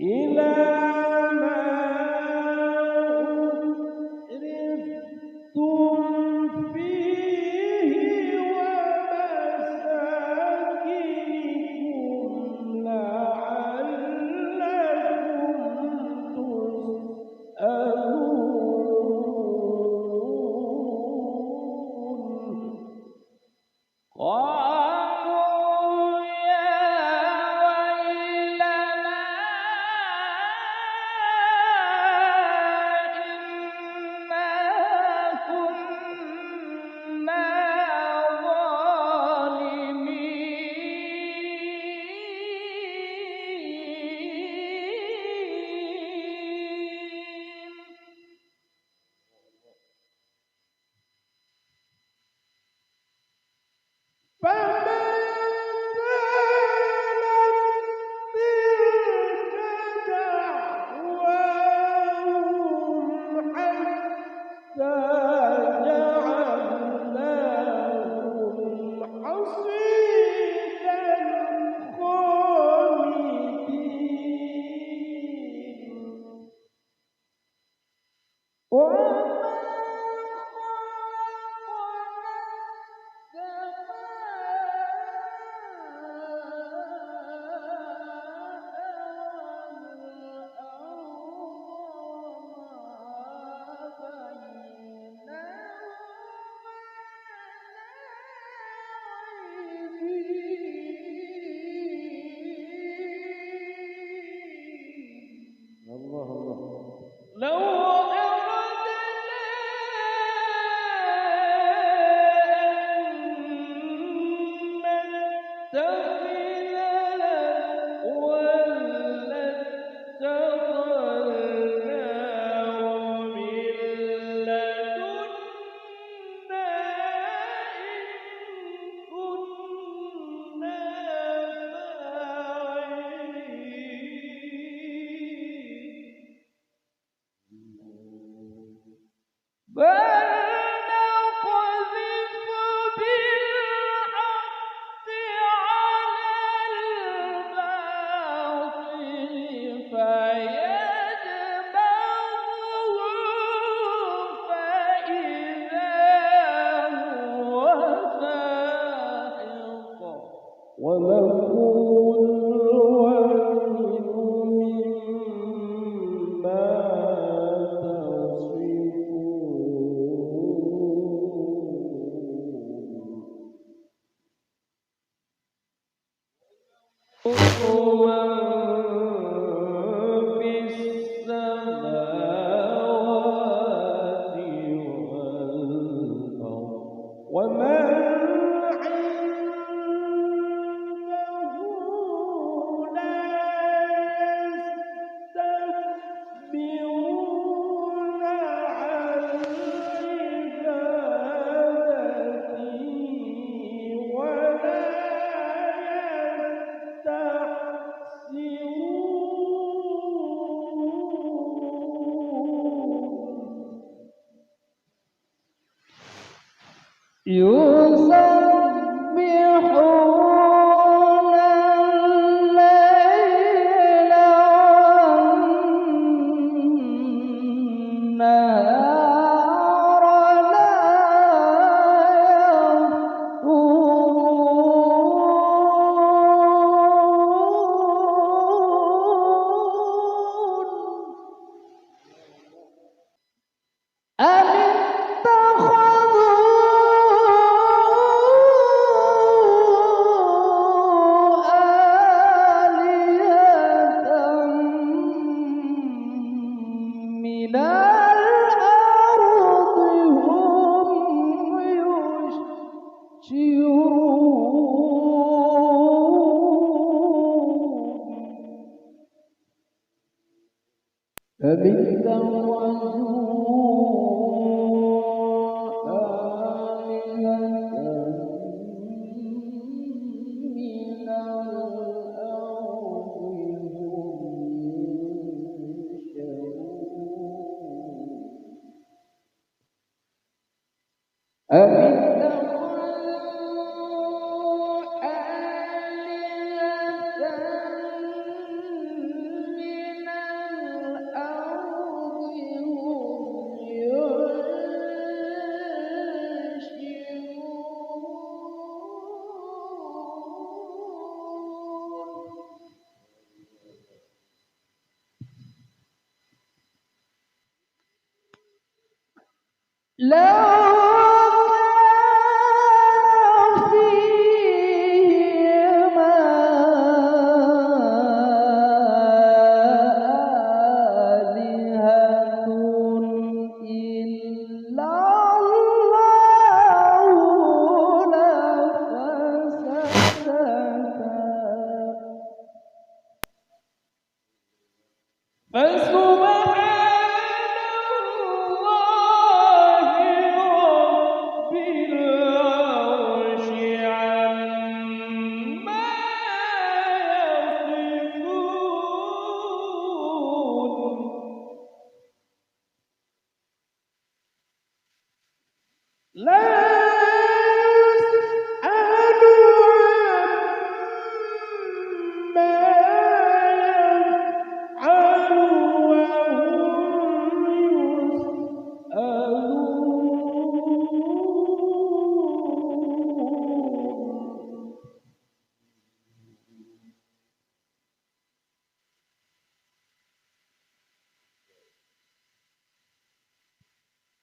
إلى ما أترفتم فيه ومساكنكم لعلكم تسألون. قالوا يا ويلنا إنا كنا ظالمين. فما زالت تلك دعواهم حتى جعلناهم حصيدا خامدين. الله الله. لو أردنا أن نتخذ لهوا لاتخذناه من لدنا إن كنا فاعلين. بل نقذف بالحق على الباطل فيدمغه فإذا هو زاهق ولكم الويل مما في السماوات والأرض ومن عنده لا يستكبرون عن عبادته ولا يسبحون الليل والنهار لا يفترون. أم اتخذوا آلهة من الأرض هم يشعرون. أم اتخذوا آلهة من لو كان فيهما آلهة إلا الله لفسدتا فسبحان الله رب العرش عما يصفون لا يسأل عما يفعل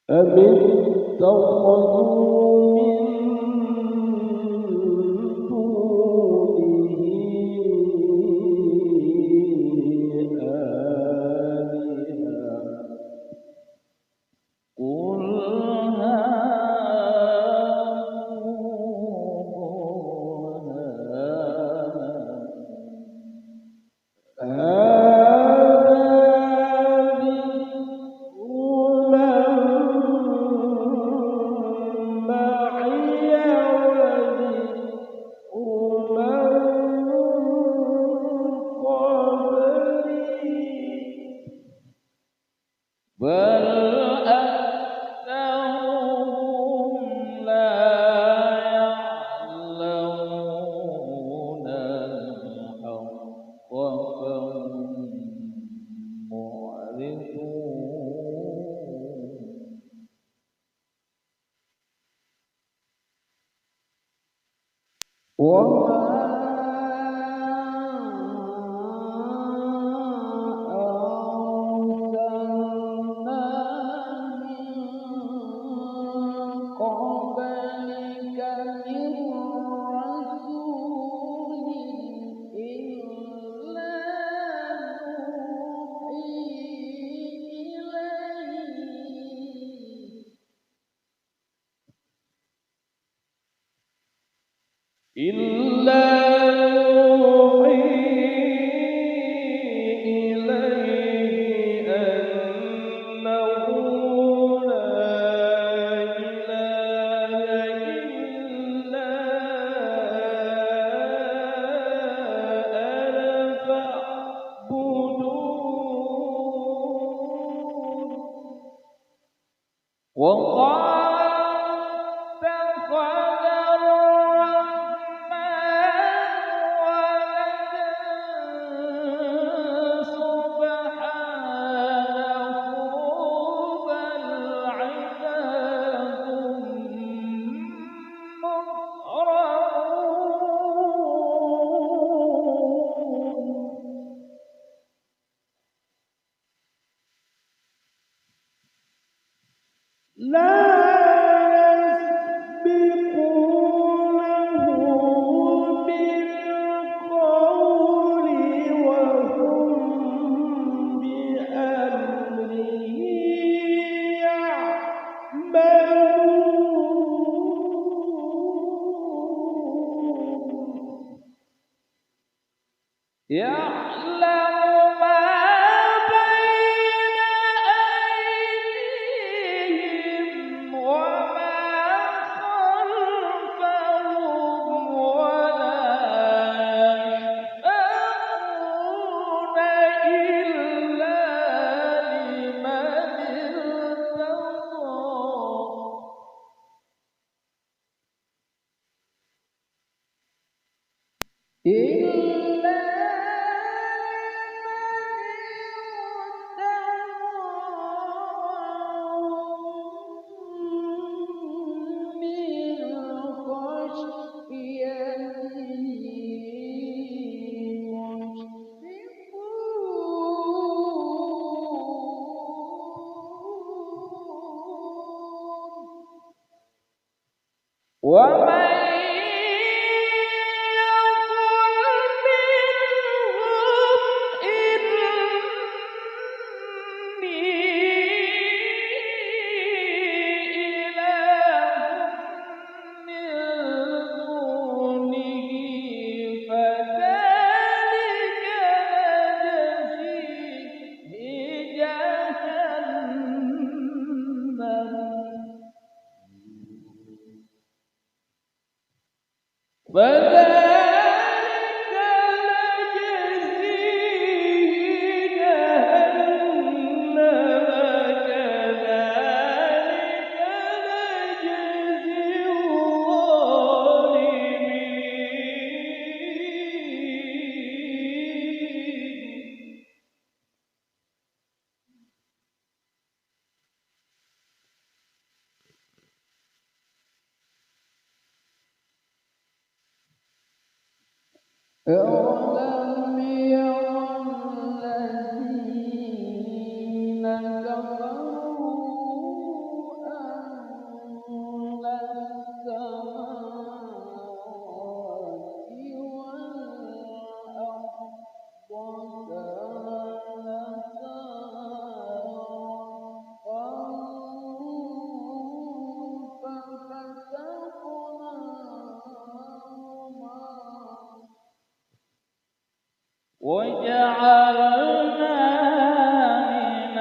أم اتخذوا من دونه آلهة قل بل أكثرهم لا يعلمون الحق فهم معرضون وما إلا نوحي إليه أنه لا إله إلا أنا فاعبدون وقال اتخذ الرحمن ولدا سبحانه بل عباد مكرمون لا يسبقونه بالقول وهم بأمره يعملون يعلم ما بين أيديهم وما خلفهم ولا يشفعون إلا لمن ارتضى ومن يقل منهم إني إله من دونه فذلك نجزيه جهنم فذلك نجزيه جهنم كذلك نجزي الظالمين. أولم ير الذين كفروا أن السماوات والأرض كانتا رتقا ففتقناهما وجعلنا من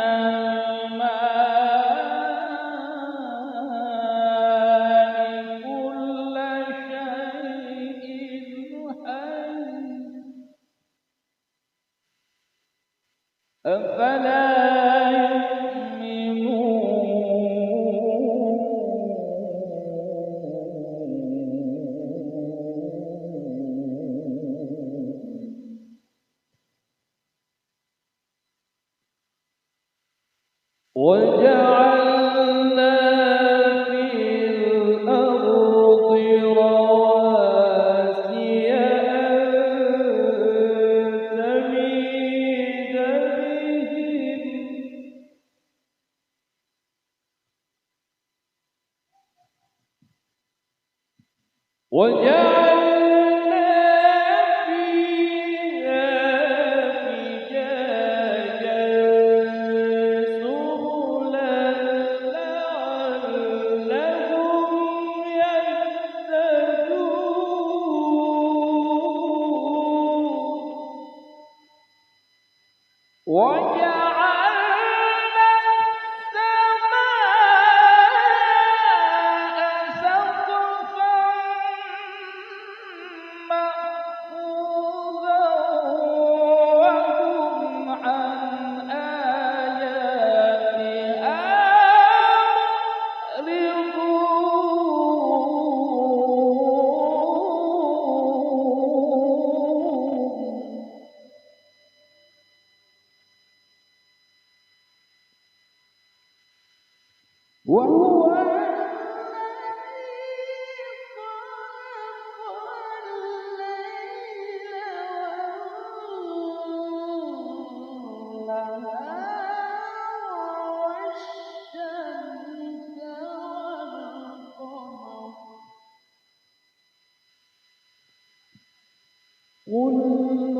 الماء كل شيء حي أفلا يؤمنون وجعلنا في الأرض رواسي أن تميد بهم وجعلنا فيها فجاجا سبلا لعلهم يهتدون وجعلنا السماء سقفا محفوظا وهم عن آياتها معرضون وهو كل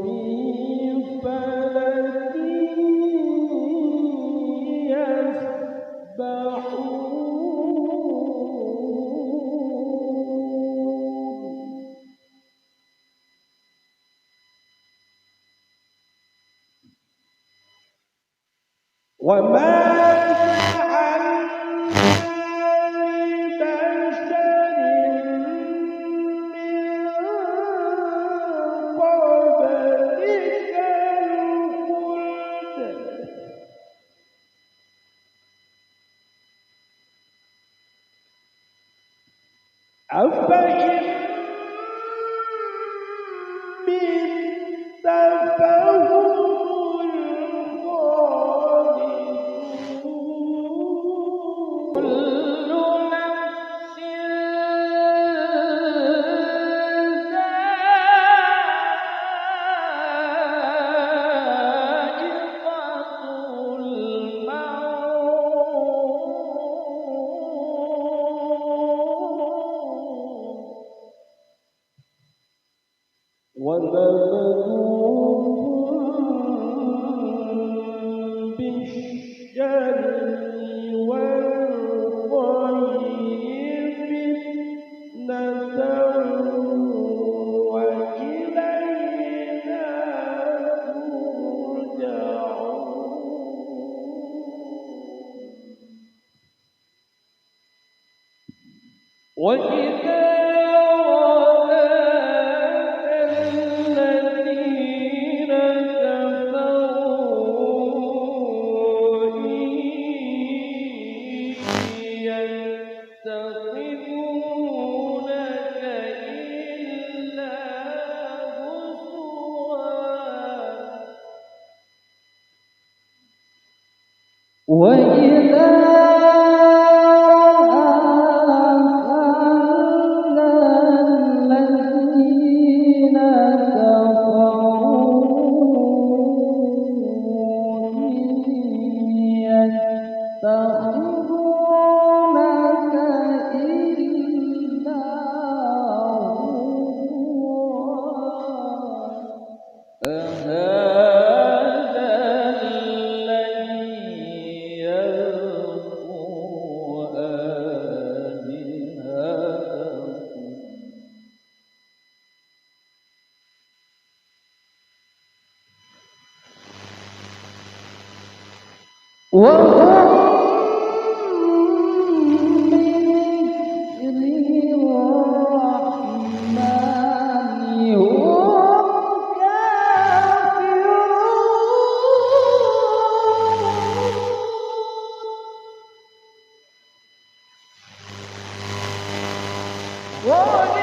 في فلك يسبحون وما جعلنا لبشر من قبلك الخلد أفإن مت فهم الخالدون ونبلوكم بالشر والخير فتنة وإلينا ترجعون. وإذا الذين كفروا يتخذونك إلا هزوا. وإذا وهم بذكر الرحمن هم كافرون.